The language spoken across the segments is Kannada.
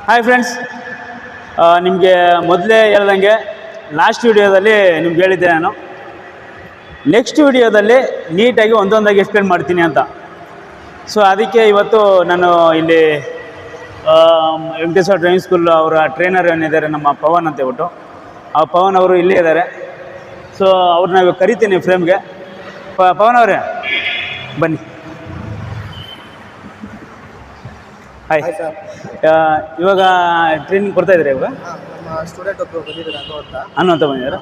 ಹಾಯ್ ಫ್ರೆಂಡ್ಸ್, ನಿಮಗೆ ಮೊದಲೇ ಹೇಳ್ದಂಗೆ ಲಾಸ್ಟ್ ವಿಡಿಯೋದಲ್ಲಿ ನಿಮ್ಗೆ ಹೇಳಿದ್ದೆ ನಾನು ನೆಕ್ಸ್ಟ್ ವಿಡಿಯೋದಲ್ಲಿ ನೀಟಾಗಿ ಒಂದೊಂದಾಗಿ ಎಕ್ಸ್ಪ್ಲೇನ್ ಮಾಡ್ತೀನಿ ಅಂತ. ಸೊ ಅದಕ್ಕೆ ಇವತ್ತು ನಾನು ಇಲ್ಲಿ ವೆಂಕಟೇಶ್ವರ ಡ್ರೈವಿಂಗ್ ಸ್ಕೂಲ್ ಅವರ ಟ್ರೈನರ್ ಏನಿದ್ದಾರೆ ನಮ್ಮ ಪವನ್ ಅಂತ ಹೇಳ್ಬಿಟ್ಟು, ಆ ಪವನ್ ಅವರು ಇಲ್ಲೇ ಇದ್ದಾರೆ. ಸೊ ಅವ್ರನ್ನ ಇವಾಗ ಕರಿತೀನಿ ಫ್ರೇಮ್ಗೆ. ಪವನ್ ಅವರೇ ಬನ್ನಿ. Hi sir. ಇವಾಗ ಟ್ರೈನಿಂಗ್ ಕೊಡ್ತಾ ಇದ್ದೀರಾ? ಇವಾಗ ಸ್ಟೂಡೆಂಟ್ ಒಬ್ಬರು ಬಂದಿದ್ದಾರೆ ಅನ್ನು ಅಂತ ಬಂದಿದ್ದಾರೆ.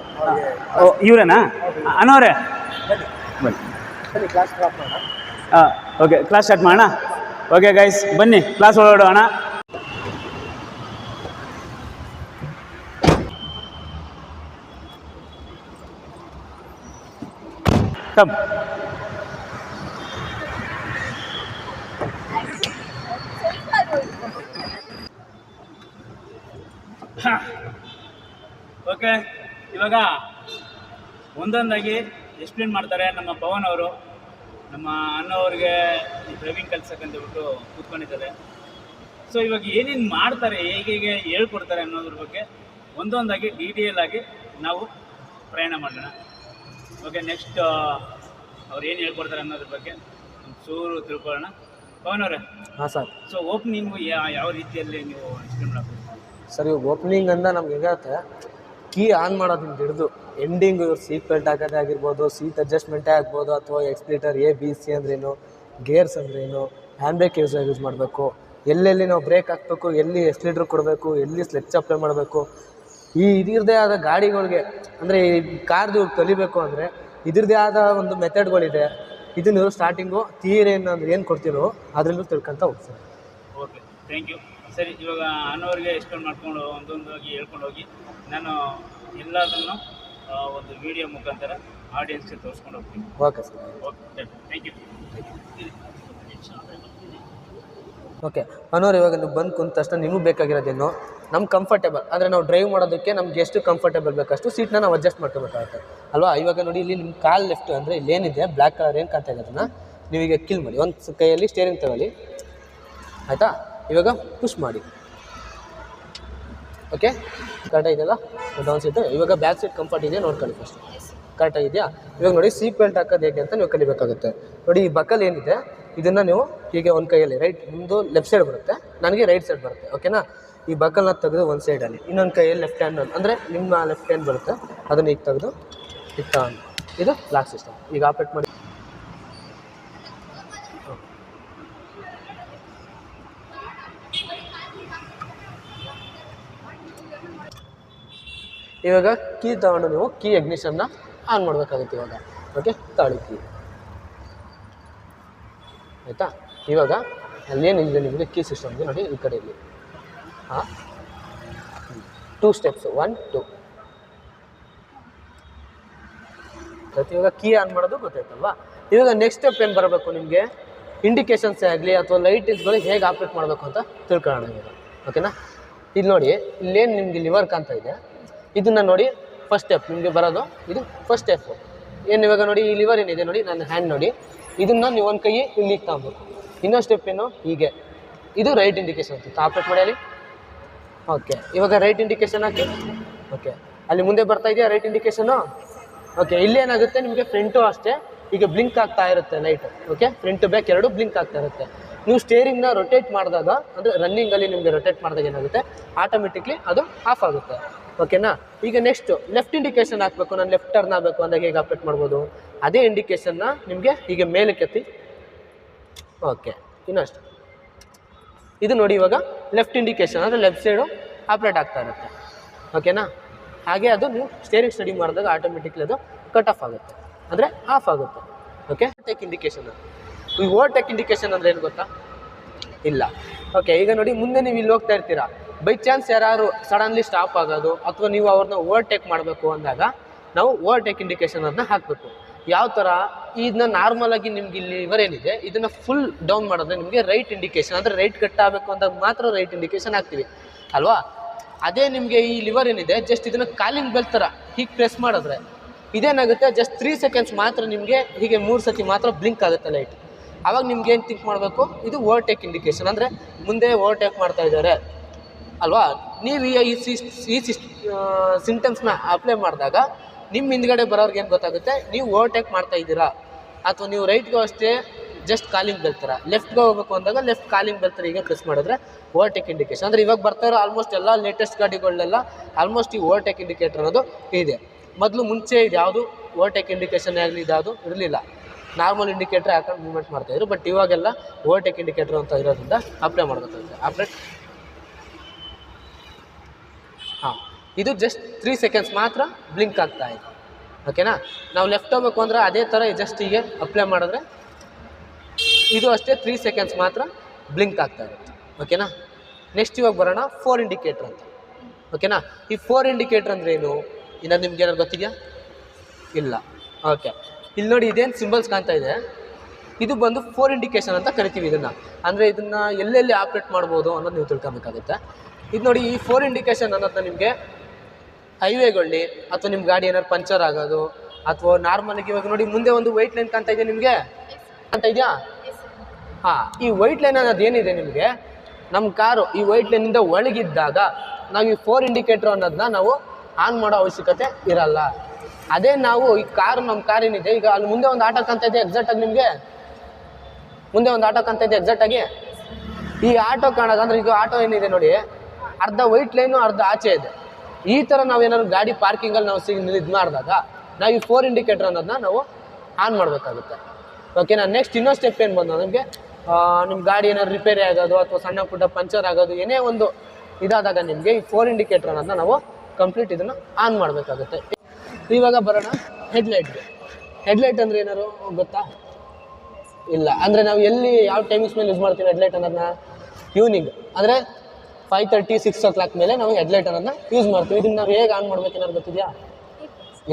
ಇವರೇನಾ? ಅನ್ನೋರೇ ಬನ್ನಿ. ಕ್ಲಾಸ್ ಸ್ಟಾರ್ಟ್ ಮಾಡೋಣ. ಓಕೆ, ಕ್ಲಾಸ್ ಸ್ಟಾರ್ಟ್ ಮಾಡೋಣ. ಓಕೆ ಗೈಸ್, ಬನ್ನಿ ಕ್ಲಾಸ್ ಒಳಗಡೋಣ. ಕಮ್. ಓಕೆ, ಇವಾಗ ಒಂದೊಂದಾಗಿ ಎಕ್ಸ್ಪ್ಲೇನ್ ಮಾಡ್ತಾರೆ ನಮ್ಮ ಪವನ್ ಅವರು. ನಮ್ಮ ಅಣ್ಣವ್ರಿಗೆ ಡ್ರೈವಿಂಗ್ ಕಲ್ಸಕ್ಕಂತ ಬಿಟ್ಟು ಕೂತ್ಕೊಂಡಿದ್ದಾರೆ. ಸೊ ಇವಾಗ ಏನೇನು ಮಾಡ್ತಾರೆ, ಹೇಗೆ ಹೇಳ್ಕೊಡ್ತಾರೆ ಅನ್ನೋದ್ರ ಬಗ್ಗೆ ಒಂದೊಂದಾಗಿ ಡೀಟೇಲ್ ಆಗಿ ನಾವು ಪ್ರಯಾಣ ಮಾಡೋಣ. ಓಕೆ, ನೆಕ್ಸ್ಟ್ ಅವ್ರು ಏನು ಹೇಳ್ಕೊಡ್ತಾರೆ ಅನ್ನೋದ್ರ ಬಗ್ಗೆ ಒಂಚೂರು ತಿಳ್ಕೊಳ್ಳೋಣ. ಪವನ್ ಅವರೇ. ಹಾಂ ಸರ್. ಸೊ ಓಪನಿಂಗು ಯಾವ ರೀತಿಯಲ್ಲಿ ನೀವು ಎಕ್ಸ್ಪ್ಲೇನ್ ಮಾಡಬೇಕು ಸರ್? ಇವಾಗ ಓಪನಿಂಗ್ ಅಂದ ನಮ್ಗೆ ಹೆಂಗತ್ತೆ, ಕೀ ಆನ್ ಮಾಡೋದ್ರಿಂದ ಹಿಡಿದು ಎಂಡಿಂಗು ಇವ್ರು ಸೀಟ್ ಬೆಲ್ಟ್ ಹಾಕೋದೇ ಆಗಿರ್ಬೋದು, ಸೀಟ್ ಅಡ್ಜಸ್ಟ್ಮೆಂಟೇ ಆಗ್ಬೋದು, ಅಥವಾ ಎಕ್ಸ್ಪ್ಲೇಟರ್ A B C ಅಂದ್ರೇನು, ಗೇರ್ಸ್ ಅಂದ್ರೇನು, ಹ್ಯಾಂಡ್ ಬ್ರೇಕ್ ಯೂಸ್ ಮಾಡಬೇಕು, ಎಲ್ಲೆಲ್ಲಿ ನಾವು ಬ್ರೇಕ್ ಹಾಕಬೇಕು, ಎಲ್ಲಿ ಎಕ್ಸ್ಲೇಟರ್ ಕೊಡಬೇಕು, ಎಲ್ಲಿ ಸ್ಲೆಚ್ ಅಪ್ಲೈ ಮಾಡಬೇಕು, ಇದಿರದೇ ಆದ ಗಾಡಿಗಳಿಗೆ ಅಂದರೆ ಈ ಕಾರ್ದು ಕಲಿಬೇಕು ಅಂದರೆ ಇದ್ರದ್ದೇ ಆದ ಒಂದು ಮೆಥಡ್ಗಳಿದೆ. ಇದನ್ನು ನೀವು ಸ್ಟಾರ್ಟಿಂಗು ಥಿಯರಿ ಏನು ಕೊಡ್ತೀರೋ ಅದರಲ್ಲೂ ತಿಳ್ಕೊಂತ ಹೋಗ್ತಾರೆ. Okay, thank you. ಸರಿ, ಇವಾಗ ಅನ್ನೋರಿಗೆ ಎಕ್ಸ್ಪ್ಲೇನ್ ಮಾಡ್ಕೊಂಡು ಒಂದೊಂದಾಗಿ ಹೇಳ್ಕೊಂಡು ಹೋಗಿ ನಾನು ಎಲ್ಲದನ್ನು ಒಂದು ವಿಡಿಯೋ ಮುಖಾಂತರ ಆಡಿಯನ್ಸ್ಗೆ ತೋರಿಸ್ಕೊಂಡು ಹೋಗ್ತೀನಿ. Okay sir. Okay, thank you. Okay ಅನ್ನೋರು, ಇವಾಗ ನೀವು ಬಂದು ಕುಂತ ತಕ್ಷಣ ನಿಮಗೆ ಬೇಕಾಗಿರೋದೇನು, ನಮ್ಗೆ ಕಂಫರ್ಟೇಬಲ್ ಅಂದರೆ ನಾವು ಡ್ರೈವ್ ಮಾಡೋದಕ್ಕೆ ನಮ್ಗೆ ಎಷ್ಟು ಕಂಫರ್ಟೇಬಲ್ ಬೇಕಷ್ಟು ಸೀಟ್ನ ನಾವು ಅಡ್ಜಸ್ಟ್ ಮಾಡ್ಕೋಬೇಕಾಗುತ್ತೆ ಅಲ್ವಾ? ಇವಾಗ ನೋಡಿ, ಇಲ್ಲಿ ನಿಮ್ಮ ಕಾಲು ಲೆಫ್ಟ್ ಅಂದರೆ ಇಲ್ಲೇನಿದೆ ಬ್ಲ್ಯಾಕ್ ಕಲರ್ ಏನು ಕಾಣ್ತಾ ಇದೆ ಅದನ್ನು ನೀವೀಗ ಕಿಲ್ ಮಾಡಿ. ಒಂದು ಕೈಯಲ್ಲಿ ಸ್ಟೇರಿಂಗ್ ತಗೊಳ್ಳಿ, ಆಯಿತಾ? ಇವಾಗ ಪುಷ್ ಮಾಡಿ. ಓಕೆ, ಕರೆಕ್ಟಾಗಿ ಇದೆಯಲ್ಲ ಡೌನ್ ಸೀಟು. ಇವಾಗ ಬ್ಯಾಕ್ ಸೀಟ್ ಕಂಫರ್ಟ್ ಇದೆಯಾ ನೋಡ್ಕೊಳ್ಳಿ ಫಸ್ಟ್, ಕರೆಕ್ಟಾಗಿದೆಯಾ? ಇವಾಗ ನೋಡಿ, ಸೀಟ್ ಬೆಲ್ಟ್ ಹಾಕೋದು ಹೇಗೆ ಅಂತ ನೀವು ಕಲಿಬೇಕಾಗುತ್ತೆ. ನೋಡಿ, ಈ ಬಕಲ್ ಏನಿದೆ ಇದನ್ನು ನೀವು ಹೀಗೆ ಒಂದು ಕೈಯಲ್ಲಿ ರೈಟ್, ನಿಮ್ಮದು ಲೆಫ್ಟ್ ಸೈಡ್ ಬರುತ್ತೆ, ನನಗೆ ರೈಟ್ ಸೈಡ್ ಬರುತ್ತೆ. ಓಕೆನಾ? ಈ ಬಕಲ್ನ ತೆಗೆದು ಒಂದು ಸೈಡಲ್ಲಿ, ಇನ್ನೊಂದು ಕೈಯಲ್ಲಿ ಲೆಫ್ಟ್ ಹ್ಯಾಂಡ್ ಅಂದರೆ ನಿಮ್ಮ ಲೆಫ್ಟ್ ಹ್ಯಾಂಡ್ ಬರುತ್ತೆ, ಅದನ್ನು ಈಗ ತೆಗೆದು ಈಗ ಇದು ಲಾಕ್ ಸಿಸ್ಟಮ್. ಈಗ ಆಪ್ರೇಟ್ ಮಾಡಿ. ಇವಾಗ ಕೀ ತಗೊಂಡು ನೀವು ಕೀ ಇಗ್ನಿಷನ್ನ ಆನ್ ಮಾಡಬೇಕಾಗುತ್ತೆ. ಇವಾಗ ಓಕೆ, ತಗೊಳ್ಳಿ ಕೀ, ಆಯಿತಾ? ಇವಾಗ ಅಲ್ಲೇನಿದೆ ನಿಮಗೆ ಕೀ ಸಿಸ್ಟಮ್ಗೆ ನೋಡಿ, ಈ ಕಡೆ ಇಲ್ಲಿ 2 ಸ್ಟೆಪ್ಸು 1 2. ಇವಾಗ ಕೀ ಆನ್ ಮಾಡೋದು ಗೊತ್ತಾಯ್ತಲ್ವಾ? ಇವಾಗ ನೆಕ್ಸ್ಟ್ ಸ್ಟೆಪ್ ಏನು ಬರಬೇಕು ನಿಮಗೆ, ಇಂಡಿಕೇಶನ್ಸೇ ಆಗಲಿ ಅಥವಾ ಲೈಟಿಂಗ್ಸ್ಗಳು ಹೇಗೆ ಆಪ್ರೇಟ್ ಮಾಡಬೇಕು ಅಂತ ತಿಳ್ಕೊಳ್ಳೋಣ ಇವಾಗ. ಓಕೆನಾ? ಇದು ನೋಡಿ, ಇಲ್ಲೇನು ನಿಮಗೆ ಲಿವರ್ ಕಾಣ್ತಾ ಇದೆ, ಇದನ್ನು ನೋಡಿ ಫಸ್ಟ್ ಸ್ಟೆಪ್ ನಿಮಗೆ ಬರೋದು ಇದು ಫಸ್ಟ್ ಸ್ಟೆಪ್ಪು. ಏನು ಇವಾಗ ನೋಡಿ, ಈ ಲಿವರ್ ಏನಿದೆ ನೋಡಿ, ನನ್ನ ಹ್ಯಾಂಡ್ ನೋಡಿ, ಇದನ್ನು ನೀವು ಒಂದು ಕೈ ಇಲ್ಲಿಗೆ ತಗೊಬೇಕು. ಇನ್ನೊಂದು ಸ್ಟೆಪ್ ಏನು, ಹೀಗೆ, ಇದು ರೈಟ್ ಇಂಡಿಕೇಶನ್ ಅಂತ ಆಪ್ರೇಟ್ ಮಾಡಿ ಅಲ್ಲಿ. ಓಕೆ, ಇವಾಗ ರೈಟ್ ಇಂಡಿಕೇಶನ್ ಹಾಕಿ. ಓಕೆ, ಅಲ್ಲಿ ಮುಂದೆ ಬರ್ತಾ ಇದೆಯಾ ರೈಟ್ ಇಂಡಿಕೇಶನು? ಓಕೆ, ಇಲ್ಲೇನಾಗುತ್ತೆ ನಿಮಗೆ ಫ್ರಂಟು ಅಷ್ಟೇ ಈಗ ಬ್ಲಿಂಕ್ ಆಗ್ತಾ ಇರುತ್ತೆ ಲೈಟ್. ಓಕೆ, ಫ್ರಂಟ್ ಬ್ಯಾಕ್ ಎರಡು ಬ್ಲಿಂಕ್ ಆಗ್ತಾ ಇರುತ್ತೆ. ನೀವು ಸ್ಟೇರಿಂಗ್ನ ರೊಟೇಟ್ ಮಾಡಿದಾಗ ಅಂದರೆ ರನ್ನಿಂಗಲ್ಲಿ ನಿಮಗೆ ರೊಟೇಟ್ ಮಾಡಿದಾಗ ಏನಾಗುತ್ತೆ, ಆಟೋಮೆಟಿಕ್ಲಿ ಅದು ಆಫ್ ಆಗುತ್ತೆ. ಓಕೆನಾ? ಈಗ ನೆಕ್ಸ್ಟು ಲೆಫ್ಟ್ ಇಂಡಿಕೇಶನ್ ಹಾಕಬೇಕು, ನಾನು ಲೆಫ್ಟ್ ಟರ್ನ್ ಆಗಬೇಕು ಅಂದಾಗ ಹೇಗೆ ಆಪ್ರೇಟ್ ಮಾಡ್ಬೋದು, ಅದೇ ಇಂಡಿಕೇಶನ್ನ ನಿಮಗೆ ಹೀಗೆ ಮೇಲೆ ಕೆತ್ತಿ. ಓಕೆ, ಇನ್ನಷ್ಟು ಇದು ನೋಡಿ, ಇವಾಗ ಲೆಫ್ಟ್ ಇಂಡಿಕೇಶನ್ ಅಂದರೆ ಲೆಫ್ಟ್ ಸೈಡು ಆಪ್ರೇಟ್ ಆಗ್ತಾ ಇರುತ್ತೆ. ಓಕೆನಾ? ಹಾಗೆ ಅದು ನೀವು ಸ್ಟೇರಿಂಗ್ ಸ್ಟಡಿ ಮಾಡಿದಾಗ ಆಟೋಮೆಟಿಕ್ಲಿ ಅದು ಕಟ್ ಆಫ್ ಆಗುತ್ತೆ, ಅಂದರೆ ಆಫ್ ಆಗುತ್ತೆ. Okay, tech indication. ಈ ಓವರ್ಟೇಕ್ ಇಂಡಿಕೇಶನ್ ಅಂದರೆ ಏನು ಗೊತ್ತಾ? ಇಲ್ಲ. ಓಕೆ, ಈಗ ನೋಡಿ, ಮುಂದೆ ನೀವು ಇಲ್ಲಿ ಹೋಗ್ತಾ ಇರ್ತೀರಾ, ಬೈ ಚಾನ್ಸ್ ಯಾರು ಸಡನ್ಲಿ ಸ್ಟಾಪ್ ಆಗೋದು ಅಥವಾ ನೀವು ಅವ್ರನ್ನ ಓವರ್ಟೇಕ್ ಮಾಡಬೇಕು ಅಂದಾಗ ನಾವು ಓವರ್ಟೇಕ್ ಇಂಡಿಕೇಶನ್ ಅದನ್ನ ಹಾಕಬೇಕು. ಯಾವ ಥರ, ಇದನ್ನ ನಾರ್ಮಲಾಗಿ ನಿಮ್ಗೆ ಇಲ್ಲಿ ಲಿವರ್ ಏನಿದೆ ಇದನ್ನು ಫುಲ್ ಡೌನ್ ಮಾಡಿದ್ರೆ ನಿಮಗೆ ರೈಟ್ ಇಂಡಿಕೇಶನ್ ಅಂದರೆ ರೈಟ್ ಕಟ್ ಆಗಬೇಕು ಅಂದಾಗ ಮಾತ್ರ ರೈಟ್ ಇಂಡಿಕೇಶನ್ ಹಾಕ್ತೀವಿ ಅಲ್ವಾ? ಅದೇ ನಿಮಗೆ ಈ ಲಿವರ್ ಏನಿದೆ ಜಸ್ಟ್ ಇದನ್ನು ಕಾಲಿಂಗ್ ಬೆಲ್ ಥರ ಹೀಗೆ ಪ್ರೆಸ್ ಮಾಡಿದ್ರೆ ಇದೇನಾಗುತ್ತೆ, ಜಸ್ಟ್ 3 ಸೆಕೆಂಡ್ಸ್ ಮಾತ್ರ ನಿಮಗೆ ಹೀಗೆ 3 ಸತಿ ಮಾತ್ರ ಬ್ಲಿಂಕ್ ಆಗುತ್ತೆ ಲೈಟ್. ಆವಾಗ ನಿಮ್ಗೆ ಏನು ಥಿಂಕ್ ಮಾಡಬೇಕು, ಇದು ಓವರ್ಟೇಕ್ ಇಂಡಿಕೇಶನ್, ಅಂದರೆ ಮುಂದೆ ಓವರ್ಟೇಕ್ ಮಾಡ್ತಾ ಇದ್ದಾರೆ ಅಲ್ವಾ? ನೀವು ಈ ಸಿಂಟಮ್ಸ್ನ ಅಪ್ಲೈ ಮಾಡಿದಾಗ ನಿಮ್ಮ ಹಿಂದ್ಗಡೆ ಬರೋರ್ಗೆ ಏನು ಗೊತ್ತಾಗುತ್ತೆ, ನೀವು ಓವರ್ಟೇಕ್ ಮಾಡ್ತಾ ಇದ್ದೀರಾ, ಅಥವಾ ನೀವು ರೈಟ್ಗೂ ಅಷ್ಟೇ ಜಸ್ಟ್ ಕಾಲಿಂಗ್ ಬೆಲ್ತಾರ, ಲೆಫ್ಟ್ಗೆ ಹೋಗ್ಬೇಕು ಅಂದಾಗ ಲೆಫ್ಟ್ ಕಾಲಿಂಗ್ ಬೆಲ್ತಾರೆ ಈಗ ಪ್ರೆಸ್ ಮಾಡಿದ್ರೆ ಓವರ್ಟೇಕ್ ಇಂಡಿಕೇಶನ್. ಅಂದರೆ ಇವಾಗ ಬರ್ತಾ ಇರೋ ಆಲ್ಮೋಸ್ಟ್ ಎಲ್ಲ ಲೇಟೆಸ್ಟ್ ಗಾಡಿಗಳಲ್ಲೆಲ್ಲ ಆಲ್ಮೋಸ್ಟ್ ಈ ಓವರ್ಟೇಕ್ ಇಂಡಿಕೇಟರ್ ಅನ್ನೋದು ಇದೆ. ಮೊದಲು ಮುಂಚೆ ಇದು ಯಾವುದು ಓವರ್ಟೇಕ್ ಇಂಡಿಕೇಶನ್ ಆಗಲಿ ಇದ್ಯಾವುದು ಇರಲಿಲ್ಲ, ನಾರ್ಮಲ್ ಇಂಡಿಕೇಟರ್ ಹಾಕೊಂಡು ಮೂವ್ಮೆಂಟ್ ಮಾಡ್ತಾಯಿದ್ರು. ಬಟ್ ಇವಾಗೆಲ್ಲ ಓವರ್ಟೇಕ್ ಇಂಡಿಕೇಟರ್ ಅಂತ ಇರೋದ್ರಿಂದ ಅಪ್ಲೈ ಮಾಡಬೇಕಾಗುತ್ತೆ. ಅಪ್ಲೈ ಹಾಂ, ಇದು ಜಸ್ಟ್ 3 ಸೆಕೆಂಡ್ಸ್ ಮಾತ್ರ ಬ್ಲಿಂಕ್ ಆಗ್ತಾ ಇದೆ. ಓಕೆನಾ? ನಾವು ಲೆಫ್ಟ್ ಹೋಗ್ಬೇಕು ಅಂದರೆ ಅದೇ ಥರ ಜಸ್ಟ್ ಹೀಗೆ ಅಪ್ಲೈ ಮಾಡಿದ್ರೆ ಇದು ಅಷ್ಟೇ 3 ಸೆಕೆಂಡ್ಸ್ ಮಾತ್ರ ಬ್ಲಿಂಕ್ ಆಗ್ತಾ ಇರುತ್ತೆ. ಓಕೆನಾ? ನೆಕ್ಸ್ಟ್ ಇವಾಗ ಬರೋಣ 4 ಇಂಡಿಕೇಟರ್ ಅಂತ. ಓಕೆನಾ? ಈ 4 ಇಂಡಿಕೇಟರ್ ಅಂದರೆ ಏನು, ಇನ್ನು ನಿಮ್ಗೆ ಏನಾದ್ರು ಗೊತ್ತಿದೆಯಾ? ಇಲ್ಲ. ಓಕೆ, ಇಲ್ಲಿ ನೋಡಿ ಇದೇನು ಸಿಂಬಲ್ಸ್ ಕಾಣ್ತಾ ಇದೆ, ಇದು ಬಂದು 4 ಇಂಡಿಕೇಶನ್ ಅಂತ ಕರಿತೀವಿ ಇದನ್ನು. ಅಂದರೆ ಇದನ್ನು ಎಲ್ಲೆಲ್ಲಿ ಆಪ್ರೇಟ್ ಮಾಡ್ಬೋದು ಅನ್ನೋದು ನೀವು ತಿಳ್ಕೊಬೇಕಾಗುತ್ತೆ. ಇದು ನೋಡಿ, ಈ 4 ಇಂಡಿಕೇಶನ್ ಅನ್ನೋದನ್ನ ನಿಮಗೆ ಹೈವೇಗಳಲ್ಲಿ ಅಥವಾ ನಿಮ್ಮ ಗಾಡಿ ಏನಾದ್ರು ಪಂಚರ್ ಆಗೋದು ಅಥವಾ ನಾರ್ಮಲಾಗಿ ಇವಾಗ ನೋಡಿ ಮುಂದೆ ಒಂದು ವೈಟ್ ಲೈನ್ ಕಾಣ್ತಾ ಇದೆ ನಿಮಗೆ, ಕಾಣ್ತಾ ಇದೆಯಾ? ಹಾಂ, ಈ ವೈಟ್ ಲೈನ್ ಅನ್ನೋದು ಏನಿದೆ ನಿಮಗೆ, ನಮ್ಮ ಕಾರು ಈ ವೈಟ್ ಲೈನಿಂದ ಒಳಗಿದ್ದಾಗ ನಾವು ಈ 4 ಇಂಡಿಕೇಟರ್ ಅನ್ನೋದನ್ನ ನಾವು ಆನ್ ಮಾಡೋ ಅವಶ್ಯಕತೆ ಇರಲ್ಲ. ಅದೇ ನಾವು ಈ ಕಾರು, ನಮ್ಮ ಕಾರ್ ಏನಿದೆ ಈಗ ಅಲ್ಲಿ ಮುಂದೆ ಒಂದು ಆಟೋ ಕಾಣ್ತಾ ಇದೆ ಎಕ್ಸಾಕ್ಟಾಗಿ ನಿಮಗೆ, ಮುಂದೆ ಒಂದು ಆಟೋ ಕಾಣ್ತಾ ಇದೆ ಎಕ್ಸಾಕ್ಟಾಗಿ. ಈ ಆಟೋ ಕಾಣೋದು ಅಂದರೆ ಈಗ ಆಟೋ ಏನಿದೆ ನೋಡಿ, ಅರ್ಧ ವೈಟ್ ಲೈನು ಅರ್ಧ ಆಚೆ ಇದೆ. ಈ ಥರ ನಾವೇನಾದ್ರು ಗಾಡಿ ಪಾರ್ಕಿಂಗಲ್ಲಿ ನಾವು ಇದು ಮಾಡಿದಾಗ ನಾವು ಈ 4 ಇಂಡಿಕೇಟರ್ ಅನ್ನೋದನ್ನ ನಾವು ಆನ್ ಮಾಡಬೇಕಾಗುತ್ತೆ. ಓಕೆನಾ? ನೆಕ್ಸ್ಟ್ ಇನ್ನೊಂದು ಸ್ಟೆಪ್ ಏನು ಬಂದು ನಮಗೆ, ನಿಮ್ಮ ಗಾಡಿ ಏನಾದ್ರು ರಿಪೇರಿ ಆಗೋದು ಅಥವಾ ಸಣ್ಣ ಪುಟ್ಟ ಪಂಚರ್ ಆಗೋದು ಏನೇ ಒಂದು ಇದಾದಾಗ ನಿಮಗೆ ಈ 4 ಇಂಡಿಕೇಟರ್ ಅನ್ನೋದನ್ನ ನಾವು ಕಂಪ್ಲೀಟ್ ಇದನ್ನು ಆನ್ ಮಾಡಬೇಕಾಗುತ್ತೆ. ಇವಾಗ ಬರೋಣ ಹೆಡ್ಲೈಟ್ಗೆ. ಹೆಡ್ಲೈಟ್ ಅಂದರೆ ಏನಾದ್ರು ಗೊತ್ತಾ? ಇಲ್ಲ. ಅಂದರೆ ನಾವು ಎಲ್ಲಿ ಯಾವ ಟೈಮಿಂಗ್ಸ್ ಮೇಲೆ ಯೂಸ್ ಮಾಡ್ತೀವಿ ಹೆಡ್ಲೈಟ್ ಅನ್ನೋದನ್ನ? ಈವ್ನಿಂಗ್ ಅಂದರೆ 5:30, 6 o'clock ಮೇಲೆ ನಾವು ಹೆಡ್ಲೈಟ್ ಅನ್ನೋದನ್ನ ಯೂಸ್ ಮಾಡ್ತೀವಿ. ಇದನ್ನು ನಾವು ಹೇಗೆ ಆನ್ ಮಾಡ್ಬೇಕು ಏನಾದ್ರು ಗೊತ್ತಿದೆಯಾ?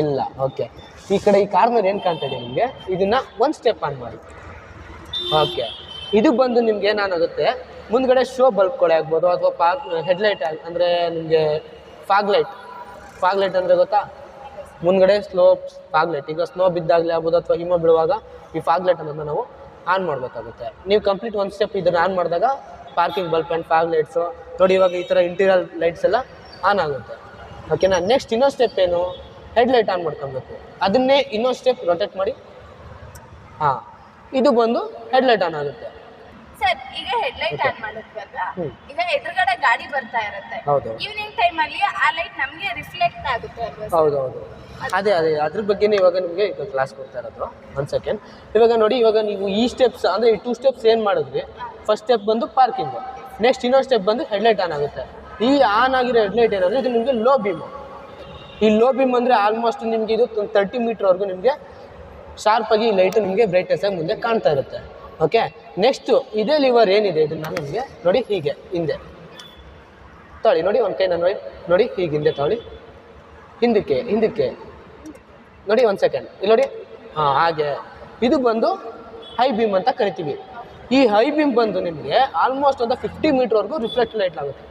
ಇಲ್ಲ. ಓಕೆ, ಈ ಕಡೆ ಈ ಕಾರ್ನರ್ ಏನು ಕಾಣ್ತಾ ಇದೆ ನಿಮಗೆ, ಇದನ್ನು ಒಂದು ಸ್ಟೆಪ್ ಆನ್ ಮಾಡಿ. ಓಕೆ, ಇದು ಬಂದು ನಿಮ್ಗೆ ಏನಾಗುತ್ತೆ, ಮುಂದ್ಗಡೆ ಶೋ ಬಲ್ಬ್ಗಳೇ ಆಗ್ಬೋದು ಅಥವಾ ಹೆಡ್ಲೈಟ್ ಅಂದರೆ ನಿಮಗೆ ಫಾಗ್ ಲೈಟ್ ಅಂದರೆ ಗೊತ್ತಾ? ಮುಂದ್ಗಡೆ ಫಾಗ್ ಲೈಟ್, ಈಗ ಸ್ನೋ ಬಿದ್ದಾಗಲೇ ಆಗ್ಬೋದು ಅಥವಾ ಹಿಮ ಬೀಳುವಾಗ ಈ ಫಾಗ್ ಲೈಟ್ ಅನ್ನೋದನ್ನ ನಾವು ಆನ್ ಮಾಡಬೇಕಾಗುತ್ತೆ. ನೀವು ಕಂಪ್ಲೀಟ್ ಒಂದು ಸ್ಟೆಪ್ ಇದನ್ನು ಆನ್ ಮಾಡಿದಾಗ parking bulb and fog lights ನೋಡಿ, ಇವಾಗ ಈ ಥರ ಇಂಟೀರಿಯರ್ ಲೈಟ್ಸ್ ಎಲ್ಲ ಆನ್ ಆಗುತ್ತೆ. ಓಕೆನಾ? ನೆಕ್ಸ್ಟ್ ಇನ್ನೊಂದು ಸ್ಟೆಪ್ ಏನು, ಹೆಡ್ಲೈಟ್ ಆನ್ ಮಾಡ್ಕೊಬೇಕು. ಅದನ್ನೇ ಇನ್ನೊಂದು ಸ್ಟೆಪ್ ರೊಟೇಟ್ ಮಾಡಿ. ಹಾಂ, ಇದು ಬಂದು ಹೆಡ್ಲೈಟ್ ಆನ್ ಆಗುತ್ತೆ. ಸರ್, ಈಗ ಹೆಡ್ಲೈಟ್ ಆನ್ ಮಾಡಿದ್ವಲ್ಲ, ಈಗ ಎದುರುಗಡೆ ಗಾಡಿ ಬರ್ತಾ ಇರುತ್ತೆ, ಹೌದು, ಈವ್ನಿಂಗ್ ಟೈಮ್ ಅಲ್ಲಿ ಆ ಲೈಟ್ ನಮಗೆ ರಿಫ್ಲೆಕ್ಟ್ ಆಗುತ್ತೆ ಅಲ್ವಾ? ಹೌದು. ಅದೇ ಅದ್ರ ಬಗ್ಗೆನೇ ಇವಾಗ ನಿಮಗೆ ಈಗ ಕ್ಲಾಸ್ ಕೊಡ್ತಾ ಇರೋದು. 1 ಸೆಕೆಂಡ್. ಇವಾಗ ನೋಡಿ, ಇವಾಗ ನೀವು ಈ ಸ್ಟೆಪ್ಸ್ ಅಂದರೆ ಈ 2 ಸ್ಟೆಪ್ಸ್ ಏನು ಮಾಡಿದ್ರಿ, ಫಸ್ಟ್ ಸ್ಟೆಪ್ ಬಂದು ಪಾರ್ಕಿಂಗು, ನೆಕ್ಸ್ಟ್ ಇನ್ನೊಂದು ಸ್ಟೆಪ್ ಬಂದು ಹೆಡ್ಲೈಟ್ ಆನ್ ಆಗುತ್ತೆ. ಈ ಆನ್ ಆಗಿರೋ ಹೆಡ್ಲೈಟ್ ಏನಂದರೆ ಇದು ನಿಮಗೆ ಲೋ ಬೀಮು. ಈ ಲೋ ಬೀಮ್ ಅಂದರೆ ಆಲ್ಮೋಸ್ಟ್ ನಿಮಗೆ ಇದು 30 ಮೀಟ್ರ್ವರೆಗೂ ನಿಮಗೆ ಶಾರ್ಪಾಗಿ ಈ ಲೈಟು ನಿಮಗೆ ಬ್ರೈಟ್ನೆಸ್ ಆಗಿ ಮುಂದೆ ಕಾಣ್ತಾ ಇರುತ್ತೆ. ಓಕೆ, ನೆಕ್ಸ್ಟು ಇದೇ ಲಿವರ್ ಏನಿದೆ ಇದನ್ನು ನಿಮಗೆ ನೋಡಿ ಹೀಗೆ ಹಿಂದೆ ತೊಳಿ, ನೋಡಿ ಒಂದು ಕೈನ ನೋಡಿ ಹೀಗೆ ಹಿಂದೆ ತೊಳಿ, ಹಿಂದಕ್ಕೆ ನೋಡಿ 1 ಸೆಕೆಂಡ್ ಇಲ್ಲಿ ನೋಡಿ. ಹಾಂ, ಹಾಗೆ ಇದು ಬಂದು ಹೈ ಬೀಮ್ ಅಂತ ಕರಿತೀವಿ. ಈ ಹೈ ಬೀಮ್ ಬಂದು ನಿಮಗೆ ಆಲ್ಮೋಸ್ಟ್ ಒಂದು 50 ಮೀಟ್ರ್ವರೆಗೂ ರಿಫ್ಲೆಕ್ಟ್ ಲೈಟ್ ಆಗುತ್ತೆ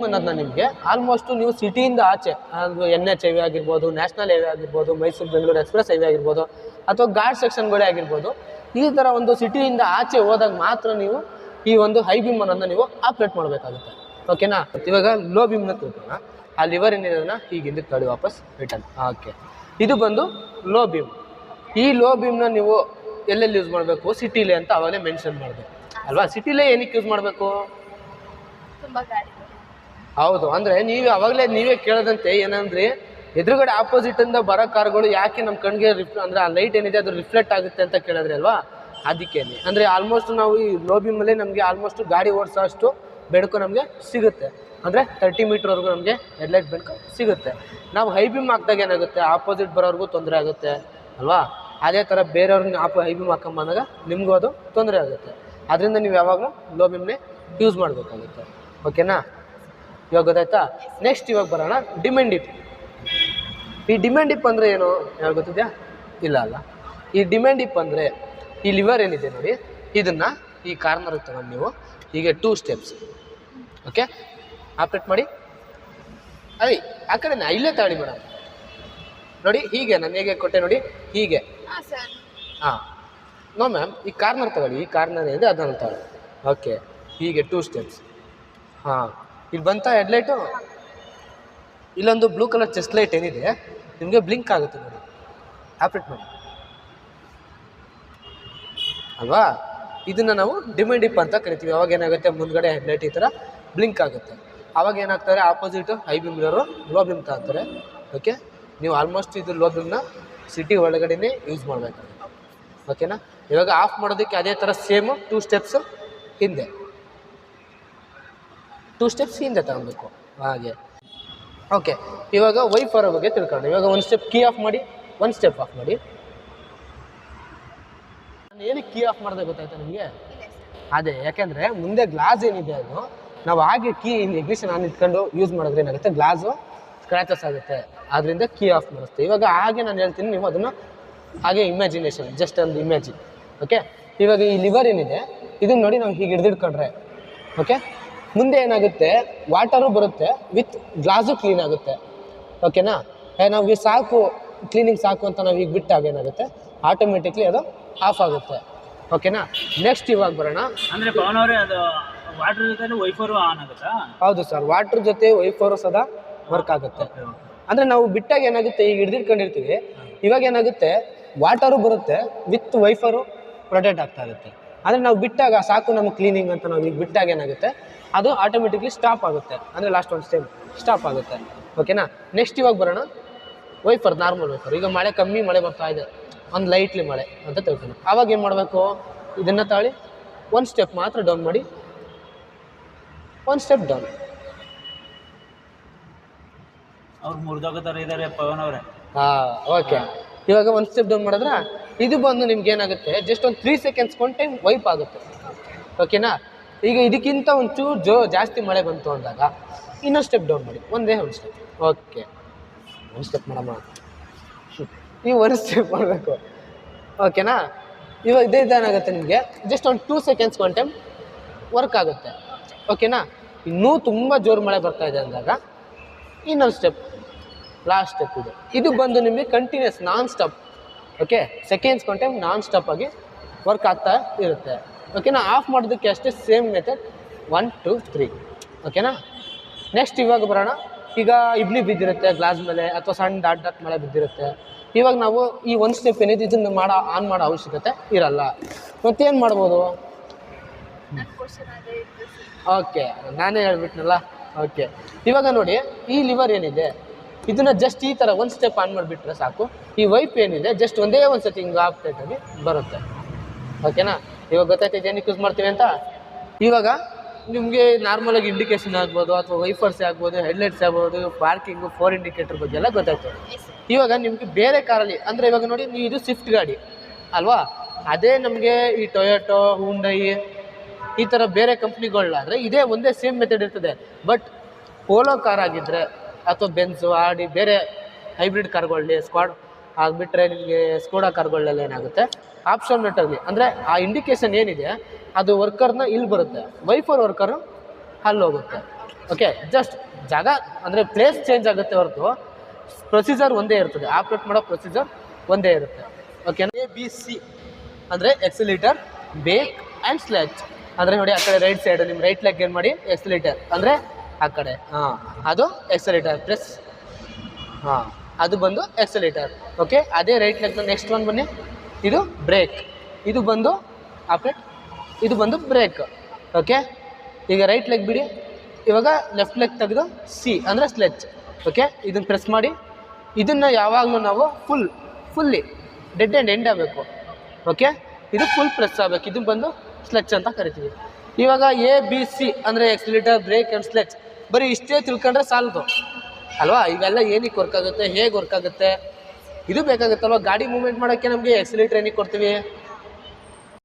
ಅನ್ನೋದನ್ನ ನಿಮಗೆ ಆಲ್ಮೋಸ್ಟು ನೀವು ಸಿಟಿಯಿಂದ ಆಚೆ, ಅದು NH ಹೈವೇ ಆಗಿರ್ಬೋದು, ನ್ಯಾಷನಲ್ ಹೈವೇ ಆಗಿರ್ಬೋದು, ಮೈಸೂರು ಬೆಂಗಳೂರು ಎಕ್ಸ್ಪ್ರೆಸ್ ಹೈವೇ ಆಗಿರ್ಬೋದು, ಅಥವಾ ಘಾಟ್ ಸೆಕ್ಷನ್ಗಳೇ ಆಗಿರ್ಬೋದು, ಈ ಥರ ಒಂದು ಸಿಟಿಯಿಂದ ಆಚೆ ಹೋದಾಗ ಮಾತ್ರ ನೀವು ಈ ಒಂದು ಹೈ ಬೀಮ್ ಅನ್ನೋದನ್ನ ನೀವು ಆಪ್ರೇಟ್ ಮಾಡಬೇಕಾಗುತ್ತೆ. ಓಕೆನಾ? ಇವಾಗ ಲೋ ಬೀಮ್ನ ತಿಳ್ಕೊಳ್ಳೋಣ. ಆ ಲಿವರ್ ಏನಿರೋದನ್ನ ಹೀಗೆ ಹಿಂದಕ್ಕೆ ತಳಿ ವಾಪಸ್ ರಿಟರ್ನ್. ಓಕೆ, ಇದು ಬಂದು ಲೋ ಬೀಮ್. ಈ ಲೋ ಬೀಮ್ನ ನೀವು ಎಲ್ಲೆಲ್ಲಿ ಯೂಸ್ ಮಾಡಬೇಕು, ಸಿಟಿಲೇ ಅಂತ ಅವಾಗಲೇ ಮೆನ್ಷನ್ ಮಾಡಬೇಕು ಅಲ್ವಾ? ಸಿಟಿಲೇ ಏನಕ್ಕೆ ಯೂಸ್ ಮಾಡಬೇಕು? ತುಂಬಾ ಗಾಡಿ. ಹೌದು, ಅಂದರೆ ನೀವೇ ಕೇಳೋದಂತೆ ಏನಂದರೆ ಎದುರುಗಡೆ ಆಪೋಸಿಟಿಂದ ಬರೋ ಕಾರ್ಗಳು ಯಾಕೆ ನಮ್ಮ ಕಣ್ಣಿಗೆ ಅಂದರೆ ಆ ಲೈಟ್ ಏನಿದೆ ಅದು ರಿಫ್ಲೆಕ್ಟ್ ಆಗುತ್ತೆ ಅಂತ ಕೇಳಿದ್ರಿ ಅಲ್ವಾ? ಅದಕ್ಕೆ ಅಂದರೆ ಆಲ್ಮೋಸ್ಟ್ ನಾವು ಈ ಲೋ ಬೀಮಲ್ಲೇ ನಮಗೆ ಆಲ್ಮೋಸ್ಟ್ ಗಾಡಿ ಓಡಿಸೋ ಅಷ್ಟು ಬೆಳಕು ನಮಗೆ ಸಿಗುತ್ತೆ. ಅಂದರೆ 30 ಮೀಟ್ರ್ವರೆಗೂ ನಮಗೆ ಹೆಡ್ಲೈಟ್ ಬೆಳಕು ಸಿಗುತ್ತೆ. ನಾವು ಹೈ ಬೀಮ್ ಹಾಕಿದಾಗ ಏನಾಗುತ್ತೆ, ಆಪೋಸಿಟ್ ಬರೋರ್ಗೂ ತೊಂದರೆ ಆಗುತ್ತೆ ಅಲ್ವಾ? ಅದೇ ಥರ ಬೇರೆಯವ್ರನ್ನ ಹೈ ಬೀಮ್ ಹಾಕೊಂಬಂದಾಗ ನಿಮಗೂ ಅದು ತೊಂದರೆ ಆಗುತ್ತೆ. ಅದರಿಂದ ನೀವು ಯಾವಾಗಲೂ ಲೋ ಬೀಮ್ನೇ ಯೂಸ್ ಮಾಡಬೇಕಾಗುತ್ತೆ. ಓಕೆನಾ? ಇವಾಗ ಗೊತ್ತಾಯ್ತಾ? ನೆಕ್ಸ್ಟ್ ಇವಾಗ ಬರೋಣ ಡಿಮೆಂಡ್ ಡಿಪ್. ಈ ಡಿಮೆಂಡ್ ಡಿಪ್ ಅಂದರೆ ಏನು ಯಾರು ಗೊತ್ತಿದೆಯಾ? ಇಲ್ಲ. ಈ ಡಿಮೆಂಡ್ ಡಿಪ್ ಅಂದರೆ ಈ ಲಿವರ್ ಏನಿದೆ ನೋಡಿ, ಇದನ್ನು ಈ ಕಾರ್ನರ್ಗೆ ತಗೊಂಡು ನೀವು ಹೀಗೆ 2 ಸ್ಟೆಪ್ಸ್ ಓಕೆ ಆಪ್ರೇಟ್ ಮಾಡಿ. ಅದೇ ಆ ಕಡೆ ಇಲ್ಲೇ ತಗೊಳ್ಳಿ ಮೇಡಮ್. ನೋಡಿ ಹೀಗೆ ನಾನು ಹೇಗೆ ಕೊಟ್ಟೆ ನೋಡಿ, ಹೀಗೆ. ಹಾಂ, ನೋ ಮ್ಯಾಮ್, ಈ ಕಾರ್ನರ್ ತಗೊಳ್ಳಿ. ಈ ಕಾರ್ನರ್ ಏನಿದೆ ಅದನ್ನು ತಗೊಳ್ಳಿ. ಓಕೆ, ಹೀಗೆ 2 ಸ್ಟೆಪ್ಸ್. ಹಾಂ, ಇಲ್ಲಿ ಬಂತ ಹೆಡ್ಲೈಟು. ಇಲ್ಲೊಂದು ಬ್ಲೂ ಕಲರ್ ಚೆಸ್ಟ್ ಲೈಟ್ ಏನಿದೆ ನಿಮಗೆ ಬ್ಲಿಂಕ್ ಆಗುತ್ತೆ ನೋಡಿ, ಆಪ್ರೇಟ್ ಮಾಡಿ ಅಲ್ವಾ. ಇದನ್ನು ನಾವು ಡಿಮ್ ಡಿಪ್ ಅಂತ ಕರಿತೀವಿ. ಅವಾಗ ಏನಾಗುತ್ತೆ, ಮುಂದ್ಗಡೆ ಹೆಡ್ಲೈಟ್ ಈ ಥರ ಬ್ಲಿಂಕ್ ಆಗುತ್ತೆ. ಅವಾಗ ಏನಾಗ್ತಾರೆ, ಆಪೋಸಿಟು high beam mirror low beam ಅಂತಾರೆ. ಓಕೆ, ನೀವು ಆಲ್ಮೋಸ್ಟ್ ಇದು ಲೋ ಬೀಮ್ನ ಸಿಟಿ ಒಳಗಡೆನೇ ಯೂಸ್ ಮಾಡಬೇಕಾಗುತ್ತೆ. ಓಕೆನಾ. ಇವಾಗ ಆಫ್ ಮಾಡೋದಕ್ಕೆ ಅದೇ ಥರ ಸೇಮು 2 ಸ್ಟೆಪ್ಸ್ ಹಿಂದೆ, 2 ಸ್ಟೆಪ್ಸ್ ಹಿಂದೆ ತಗೊಬೇಕು ಹಾಗೆ. ಓಕೆ, ಇವಾಗ ವೈಫರ್ ಬಗ್ಗೆ ತಿಳ್ಕೊಂಡು ಇವಾಗ 1 ಸ್ಟೆಪ್ ಕೀ ಆಫ್ ಮಾಡಿ, 1 ಸ್ಟೆಪ್ ಆಫ್ ಮಾಡಿ. ನಾನು ಏನಕ್ಕೆ ಕೀ ಆಫ್ ಮಾಡಿದೆ ಗೊತ್ತಾಯ್ತಾ ನಿಮಗೆ? ಅದೇ, ಯಾಕೆಂದರೆ ಮುಂದೆ ಗ್ಲಾಸ್ ಏನಿದೆ ಅದು ನಾವು ಹಾಗೆ ಕೀ ಇಗ್ನಿಷನ್ ಆನ್ ಇಟ್ಕೊಂಡು ಯೂಸ್ ಮಾಡಿದ್ರೆ ಏನಾಗುತ್ತೆ, ಗ್ಲಾಸು ಸ್ಕ್ರ್ಯಾಚಸ್ ಆಗುತ್ತೆ. ಆದ್ದರಿಂದ ಕೀ ಆಫ್ ಮಾಡಿಸ್ತೆ. ಇವಾಗ ಹಾಗೆ ನಾನು ಹೇಳ್ತೀನಿ, ನೀವು ಅದನ್ನು ಹಾಗೆ ಇಮ್ಯಾಜಿನೇಷನ್, ಜಸ್ಟ್ ಒಂದು ಇಮ್ಯಾಜಿನ್. ಓಕೆ, ಇವಾಗ ಈ ಲಿವರ್ ಏನಿದೆ ಇದನ್ನು ನೋಡಿ ನಾವು ಹೀಗೆ ಹಿಡಿದಿಟ್ಕೊಂಡ್ರೆ ಓಕೆ, ಮುಂದೆ ಏನಾಗುತ್ತೆ, ವಾಟರು ಬರುತ್ತೆ ವಿತ್ ಗ್ಲಾಸು ಕ್ಲೀನ್ ಆಗುತ್ತೆ. ಓಕೆನಾ. ನಾವು ಸಾಕು ಕ್ಲೀನಿಂಗ್ ಸಾಕು ಅಂತ ನಾವು ಈಗ ಬಿಟ್ಟಾಗ ಏನಾಗುತ್ತೆ, ಆಟೋಮೆಟಿಕ್ಲಿ ಅದು ಆಫ್ ಆಗುತ್ತೆ. ಓಕೆನಾ. ನೆಕ್ಸ್ಟ್ ಇವಾಗ ಬರೋಣ. ಅಂದರೆ ಪವನ್ ಅವರೇ, ಅದು ವಾಟರ್ ಜೊತೆ ವೈಫರು ಆನ್ ಆಗುತ್ತಾ? ಹೌದು ಸರ್, ವಾಟ್ರ್ ಜೊತೆ ವೈಫರು ಸದಾ ವರ್ಕ್ ಆಗುತ್ತೆ. ಅಂದರೆ ನಾವು ಬಿಟ್ಟಾಗ ಏನಾಗುತ್ತೆ, ಈಗ ಹಿಡಿದಿಟ್ಕೊಂಡಿರ್ತೀವಿ, ಇವಾಗ ಏನಾಗುತ್ತೆ, ವಾಟರು ಬರುತ್ತೆ ವಿತ್ ವೈಫರು ಪ್ರೊಟೆಕ್ಟ್ ಆಗ್ತಾ ಇರುತ್ತೆ. ಅಂದರೆ ನಾವು ಬಿಟ್ಟಾಗ ಸಾಕು ನಮ್ಮ ಕ್ಲೀನಿಂಗ್ ಅಂತ ನಾವು ಈಗ ಬಿಟ್ಟಾಗ ಏನಾಗುತ್ತೆ, ಅದು ಆಟೋಮೆಟಿಕ್ಲಿ ಸ್ಟಾಪ್ ಆಗುತ್ತೆ. ಅಂದರೆ ಲಾಸ್ಟ್ 1 ಸ್ಟೆಪ್ ಸ್ಟಾಪ್ ಆಗುತ್ತೆ. ಓಕೆನಾ. ನೆಕ್ಸ್ಟ್ ಇವಾಗ ಬರೋಣ ವೈಫರ್, ನಾರ್ಮಲ್ ವೈಫರ್. ಈಗ ಮಳೆ ಕಮ್ಮಿ, ಮಳೆ ಬರ್ತಾ ಇದೆ, ಒಂದು ಲೈಟ್ಲಿ ಮಳೆ ಅಂತ ತಿಳ್ಕೊಂಡು ಆವಾಗ ಏನು ಮಾಡಬೇಕು, ಇದನ್ನು ತಾಳಿ 1 ಸ್ಟೆಪ್ ಮಾತ್ರ ಡೌನ್ ಮಾಡಿ, 1 ಸ್ಟೆಪ್ ಡೌನ್. ಅವ್ರು ಮುರಿದೋಗೋ ಥರ ಇದ್ದಾರೆ ಪವನ್ ಅವರೇ. ಓಕೆ, ಇವಾಗ 1 ಸ್ಟೆಪ್ ಡೌನ್ ಮಾಡಿದ್ರೆ ಇದು ಬಂದು ನಿಮ್ಗೆ ಏನಾಗುತ್ತೆ, ಜಸ್ಟ್ ಒಂದು 3 ಸೆಕೆಂಡ್ಸ್ ಟೈಮ್ ವೈಪ್ ಆಗುತ್ತೆ. ಓಕೆನಾ. ಈಗ ಇದಕ್ಕಿಂತ ಒಂಚೂರು ಜಾಸ್ತಿ ಮಳೆ ಬಂತು ಅಂದಾಗ ಇನ್ನೊಂದು ಸ್ಟೆಪ್ ಡೌನ್ ಮಾಡಿ, ಒಂದೇ 1 ಸ್ಟೆಪ್. ಓಕೆ, 1 ಸ್ಟೆಪ್ ಮಾಡಮ್ಮ, ಈ 1 ಸ್ಟೆಪ್ ಮಾಡಬೇಕು. ಓಕೆನಾ. ಇವಾಗ ಇದೇನಾಗುತ್ತೆ ನಿಮಗೆ, ಜಸ್ಟ್ ಒಂದು 2 ಸೆಕೆಂಡ್ಸ್ ಟೈಮ್ ವರ್ಕ್ ಆಗುತ್ತೆ. ಓಕೆನಾ. ಇನ್ನೂ ತುಂಬ ಜೋರು ಮಳೆ ಬರ್ತಾ ಇದೆ ಅಂದಾಗ ಇನ್ನೊಂದು ಸ್ಟೆಪ್, ಲಾಸ್ಟ್ ಸ್ಟೆಪ್ ಇದು. ಇದು ಬಂದು ನಿಮಗೆ continuous non stop. Okay, seconds time non stop ಆಗಿ ವರ್ಕ್ ಆಗ್ತಾ ಇರುತ್ತೆ. ಓಕೆನಾ. ಆಫ್ ಮಾಡೋದಕ್ಕೆ ಅಷ್ಟೇ ಸೇಮ್ ಮೆಥಡ್, 1 2 3. ಓಕೆನಾ. ನೆಕ್ಸ್ಟ್ ಇವಾಗ ಬರೋಣ. ಈಗ ಇಡ್ಲಿ ಬಿದ್ದಿರುತ್ತೆ ಗ್ಲಾಸ್ ಮೇಲೆ, ಅಥವಾ ಸಣ್ಣ ಡಾಟ್ ಮಳೆ ಬಿದ್ದಿರುತ್ತೆ. ಇವಾಗ ನಾವು ಈ 1 ಸ್ಟೆಪ್ ಏನಿದೆ ಇದನ್ನು ಆನ್ ಮಾಡೋ ಅವಶ್ಯಕತೆ ಇರಲ್ಲ. ಮತ್ತೇನು ಮಾಡ್ಬೋದು? ಓಕೆ, ನಾನೇ ಹೇಳ್ಬಿಟ್ನಲ್ಲ. ಓಕೆ, ಇವಾಗ ನೋಡಿ ಈ ಲಿವರ್ ಏನಿದೆ ಇದನ್ನು ಜಸ್ಟ್ ಈ ಥರ 1 ಸ್ಟೆಪ್ ಆನ್ ಮಾಡಿಬಿಟ್ರೆ ಸಾಕು. ಈ ವೈಪ್ ಏನಿದೆ ಜಸ್ಟ್ ಒಂದೇ ಒಂದು ಸತಿ ಹಿಂಗೆ ಆಗಿ ಬರುತ್ತೆ. ಓಕೆನಾ. ಇವಾಗ ಗೊತ್ತಾಯ್ತು ಏನಕ್ಕೆ ಯೂಸ್ ಮಾಡ್ತೀವಿ ಅಂತ. ಇವಾಗ ನಿಮಗೆ ನಾರ್ಮಲಾಗಿ ಇಂಡಿಕೇಶನ್ ಆಗ್ಬೋದು, ಅಥವಾ ವೈಫರ್ಸ್ ಆಗ್ಬೋದು, ಹೆಡ್ಲೈಟ್ಸ್ ಆಗ್ಬೋದು, ಪಾರ್ಕಿಂಗು, 4 ಇಂಡಿಕೇಟರ್ ಬಗ್ಗೆ ಎಲ್ಲ ಗೊತ್ತಾಯ್ತು. ಇವಾಗ ನಿಮಗೆ ಬೇರೆ ಕಾರಲ್ಲಿ, ಅಂದರೆ ಇವಾಗ ನೋಡಿ ನೀವು ಇದು ಸ್ವಿಫ್ಟ್ ಗಾಡಿ ಅಲ್ವಾ, ಅದೇ ನಮಗೆ ಈ ಟೊಯೋಟೋ, ಹುಂಡೈ ಈ ಥರ ಬೇರೆ ಕಂಪ್ನಿಗಳಾದರೆ ಇದೇ ಒಂದೇ ಸೇಮ್ ಮೆಥಡ್ ಇರ್ತದೆ. ಬಟ್ ಪೋಲೋ ಕಾರ್ ಆಗಿದ್ದರೆ, ಅಥವಾ ಬೆನ್ಸು, ಆಡಿ, ಬೇರೆ ಹೈಬ್ರಿಡ್ ಕಾರ್ಗಳಲ್ಲಿ ಸ್ಕ್ವಾಡ್ ಆಗಿಬಿಟ್ರೆ ನಿಮಗೆ ಸ್ಕೋಡಾ ಕಾರ್ಗಳಲ್ಲೆಲ್ಲ ಏನಾಗುತ್ತೆ, ಆಪ್ಷನ್ ನೆಟ್ಟಲ್ಲಿ ಅಂದರೆ ಆ ಇಂಡಿಕೇಶನ್ ಏನಿದೆ ಅದು ವರ್ಕರ್ನ ಇಲ್ಲಿ ಬರುತ್ತೆ, ವೈಫರ್ ವರ್ಕರು ಅಲ್ಲಿ ಹೋಗುತ್ತೆ. ಓಕೆ, ಜಸ್ಟ್ ಜಾಗ ಅಂದರೆ ಪ್ಲೇಸ್ ಚೇಂಜ್ ಆಗುತ್ತೆ ಹೊರತು ಪ್ರೊಸೀಜರ್ ಒಂದೇ ಇರ್ತದೆ, ಆಪ್ರೇಟ್ ಮಾಡೋ ಪ್ರೊಸೀಜರ್ ಒಂದೇ ಇರುತ್ತೆ. ಓಕೆ, ABC ಅಂದರೆ ಎಕ್ಸಿಲೇಟರ್, ಬ್ರೇಕ್ ಆ್ಯಂಡ್ ಸ್ಲಚ್. ಅಂದರೆ ನೋಡಿ ಆ ಕಡೆ ರೈಟ್ ಸೈಡು ನಿಮ್ಮ ರೈಟ್ ಲೆಗ್ ಏನು ಮಾಡಿ, ಎಕ್ಸಿಲೇಟರ್ ಅಂದರೆ ಆ ಕಡೆ, ಅದು ಎಕ್ಸಲೇಟರ್ ಪ್ಲಸ್, ಅದು ಬಂದು ಎಕ್ಸಲೇಟರ್. ಓಕೆ, ಅದೇ ರೈಟ್ ಲೆಗ್ನ ನೆಕ್ಸ್ಟ್ ಒನ್ ಬನ್ನಿ, ಇದು ಬ್ರೇಕ್, ಇದು ಬಂದು ಆಪ್ರೇಟ್, ಇದು ಬಂದು ಬ್ರೇಕ್. ಓಕೆ, ಈಗ ರೈಟ್ ಲೆಗ್ ಬಿಡಿ, ಇವಾಗ ಲೆಫ್ಟ್ ಲೆಗ್ ತೆಗೆದು C ಅಂದರೆ ಸ್ಲೆಚ್. ಓಕೆ, ಇದನ್ನು ಪ್ರೆಸ್ ಮಾಡಿ, ಇದನ್ನು ಯಾವಾಗಲೂ ನಾವು ಫುಲ್ಲಿ ಡೆಡ್ ಆ್ಯಂಡ್ ಎಂಡ್ ಆಗಬೇಕು. ಓಕೆ, ಇದು ಫುಲ್ ಪ್ರೆಸ್ ಆಗಬೇಕು, ಇದು ಬಂದು ಸ್ಲೆಚ್ ಅಂತ ಕರಿತೀವಿ. ಇವಾಗ ABC ಅಂದರೆ ಎಕ್ಸಿಲೇಟರ್, ಬ್ರೇಕ್ ಆ್ಯಂಡ್ ಸ್ಲೆಚ್, ಬರೀ ಇಷ್ಟೇ ತಿಳ್ಕೊಂಡ್ರೆ ಸಾಲದು ಅಲ್ವಾ. ಇವೆಲ್ಲ ಏನಕ್ಕೆ ವರ್ಕ್ ಆಗುತ್ತೆ, ಹೇಗೆ ವರ್ಕ್ ಆಗುತ್ತೆ, ಇದು ಬೇಕಾಗುತ್ತಲ್ವ. ಗಾಡಿ ಮೂವ್ಮೆಂಟ್ ಮಾಡೋಕ್ಕೆ ನಮಗೆ ಎಕ್ಸಿಲೇಟರ್ ಏನಕ್ಕೆ ಕೊಡ್ತೀವಿ,